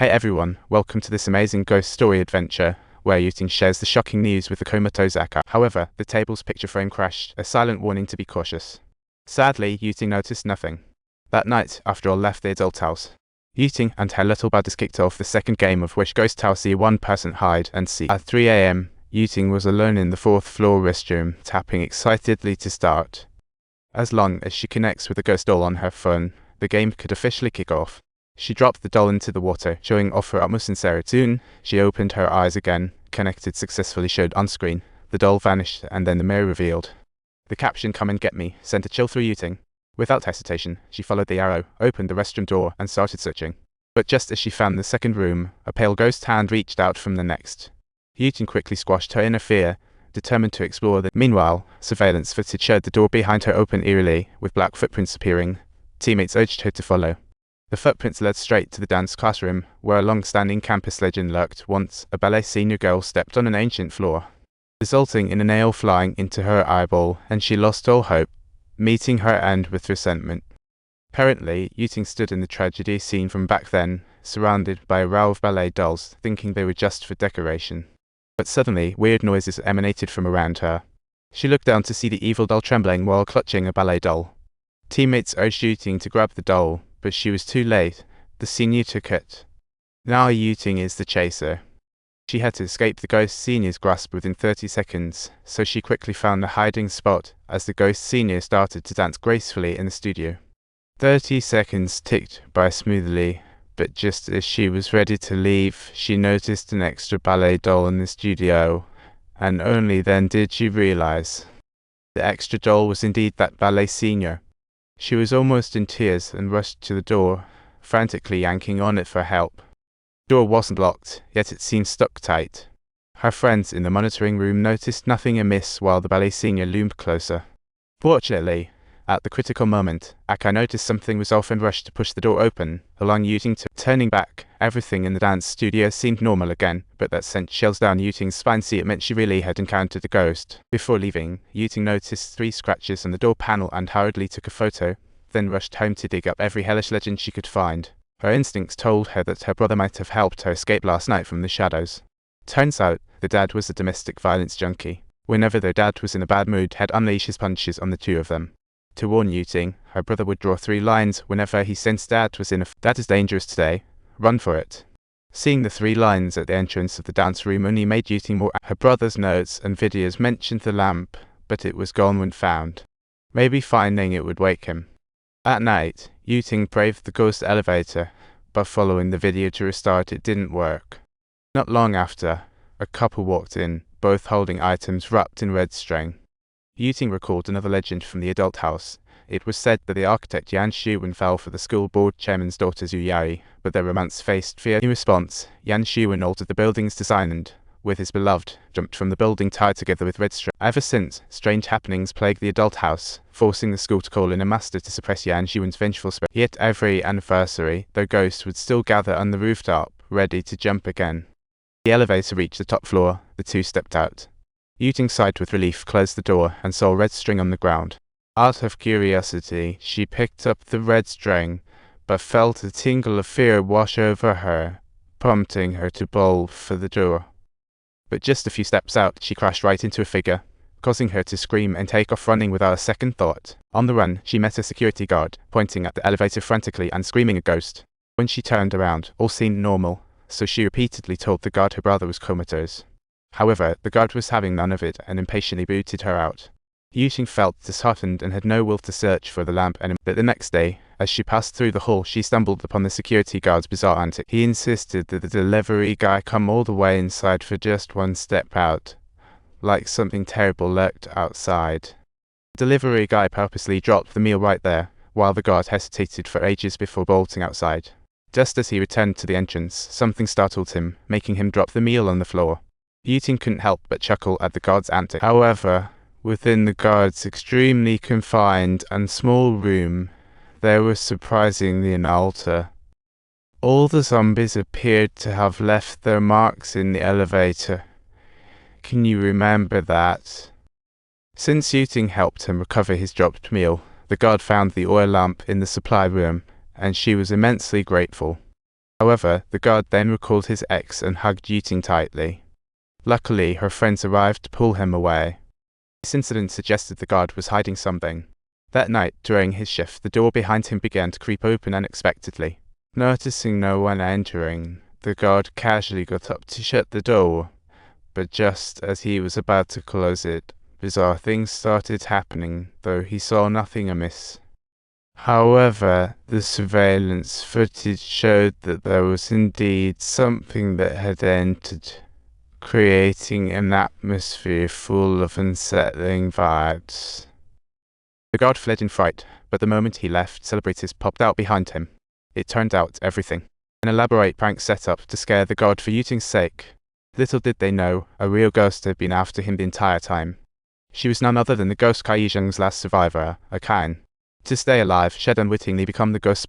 Hey everyone, welcome to this amazing ghost story adventure, where Yuting shares the shocking news with the comatose Aka. However, the table's picture frame crashed, a silent warning to be cautious. Sadly, Yuting noticed nothing. That night, after all left the adult house, Yuting and her little buddies kicked off the second game of Wish Ghost House See One Person Hide and Seek. At 3 a.m., Yuting was alone in the 4th floor restroom, tapping excitedly to start. As long as she connects with the ghost doll on her phone, the game could officially kick off. She dropped the doll into the water, showing off her utmost sincerity. Soon, she opened her eyes again. Connected successfully showed on screen. The doll vanished, and then the mirror revealed. The caption, "Come and get me," sent a chill through Yuting. Without hesitation, she followed the arrow, opened the restroom door, and started searching. But just as she found the second room, a pale ghost hand reached out from the next. Yuting quickly squashed her inner fear, determined to explore the. Meanwhile, surveillance footage showed the door behind her open eerily, with black footprints appearing. Teammates urged her to follow. The footprints led straight to the dance classroom, where a long-standing campus legend lurked. Once, a ballet senior girl stepped on an ancient floor, resulting in a nail flying into her eyeball, and she lost all hope, meeting her end with resentment. Apparently, Yuting stood in the tragedy scene from back then, surrounded by a row of ballet dolls, thinking they were just for decoration. But suddenly, weird noises emanated from around her. She looked down to see the evil doll trembling while clutching a ballet doll. Teammates urged Yuting to grab the doll, but she was too late. The senior took it. Now Yuting is the chaser. She had to escape the ghost senior's grasp within 30 seconds, so she quickly found a hiding spot as the ghost senior started to dance gracefully in the studio. 30 seconds ticked by smoothly, but just as she was ready to leave, she noticed an extra ballet doll in the studio, and only then did she realize the extra doll was indeed that ballet senior. She was almost in tears and rushed to the door, frantically yanking on it for help. The door wasn't locked, yet it seemed stuck tight. Her friends in the monitoring room noticed nothing amiss while the ballet senior loomed closer. Fortunately, at the critical moment, Aka noticed something was off and rushed to push the door open, allowing Yuting to. Turning back, everything in the dance studio seemed normal again, but that sent chills down Yuting's spine. It meant she really had encountered a ghost. Before leaving, Yuting noticed 3 scratches on the door panel and hurriedly took a photo, then rushed home to dig up every hellish legend she could find. Her instincts told her that her brother might have helped her escape last night from the shadows. Turns out, the dad was a domestic violence junkie. Whenever their dad was in a bad mood, he'd unleash his punches on the two of them. To warn Yuting, her brother would draw 3 lines whenever he sensed Dad was in a "Dad is dangerous today, run for it." Seeing the 3 lines at the entrance of the dance room only made Yuting more. Her brother's notes and videos mentioned the lamp, but it was gone when found. Maybe finding it would wake him. At night, Yuting braved the ghost elevator, but following the video to restart it didn't work. Not long after, a couple walked in, both holding items wrapped in red string. Yuting recalled another legend from the adult house. It was said that the architect Yan Shuwen fell for the school board chairman's daughter Zhu Yai, but their romance faced fear. In response, Yan Shuwen altered the building's design and, with his beloved, jumped from the building tied together with red string. Ever since, strange happenings plagued the adult house, forcing the school to call in a master to suppress Yan Shuwen's vengeful spirit. Yet every anniversary, the ghost would still gather on the rooftop, ready to jump again. The elevator reached the top floor. The two stepped out. Yuting sighed with relief, closed the door, and saw red string on the ground. Out of curiosity, she picked up the red string, but felt a tingle of fear wash over her, prompting her to bolt for the door. But just a few steps out, she crashed right into a figure, causing her to scream and take off running without a second thought. On the run, she met a security guard, pointing at the elevator frantically and screaming a ghost. When she turned around, all seemed normal, so she repeatedly told the guard her brother was comatose. However, the guard was having none of it and impatiently booted her out. Yuting felt disheartened and had no will to search for the lamp anymore. But the next day, as she passed through the hall, she stumbled upon the security guard's bizarre antic. He insisted that the delivery guy come all the way inside for just 1 step out, like something terrible lurked outside. The delivery guy purposely dropped the meal right there, while the guard hesitated for ages before bolting outside. Just as he returned to the entrance, something startled him, making him drop the meal on the floor. Yuting couldn't help but chuckle at the guard's antics. However, within the guard's extremely confined and small room, there was surprisingly an altar. All the zombies appeared to have left their marks in the elevator. Can you remember that? Since Yuting helped him recover his dropped meal, the guard found the oil lamp in the supply room, and she was immensely grateful. However, the guard then recalled his ex and hugged Yuting tightly. Luckily, her friends arrived to pull him away. This incident suggested the guard was hiding something. That night, during his shift, the door behind him began to creep open unexpectedly. Noticing no one entering, the guard casually got up to shut the door, but just as he was about to close it, bizarre things started happening, though he saw nothing amiss. However, the surveillance footage showed that there was indeed something that had entered, creating an atmosphere full of unsettling vibes. The guard fled in fright, but the moment he left, celebrators popped out behind him. It turned out everything. An elaborate prank set up to scare the guard for Yuting's sake. Little did they know, a real ghost had been after him the entire time. She was none other than the ghost Kai Yizheng's last survivor, a Khan. To stay alive, she had unwittingly become the ghost pup.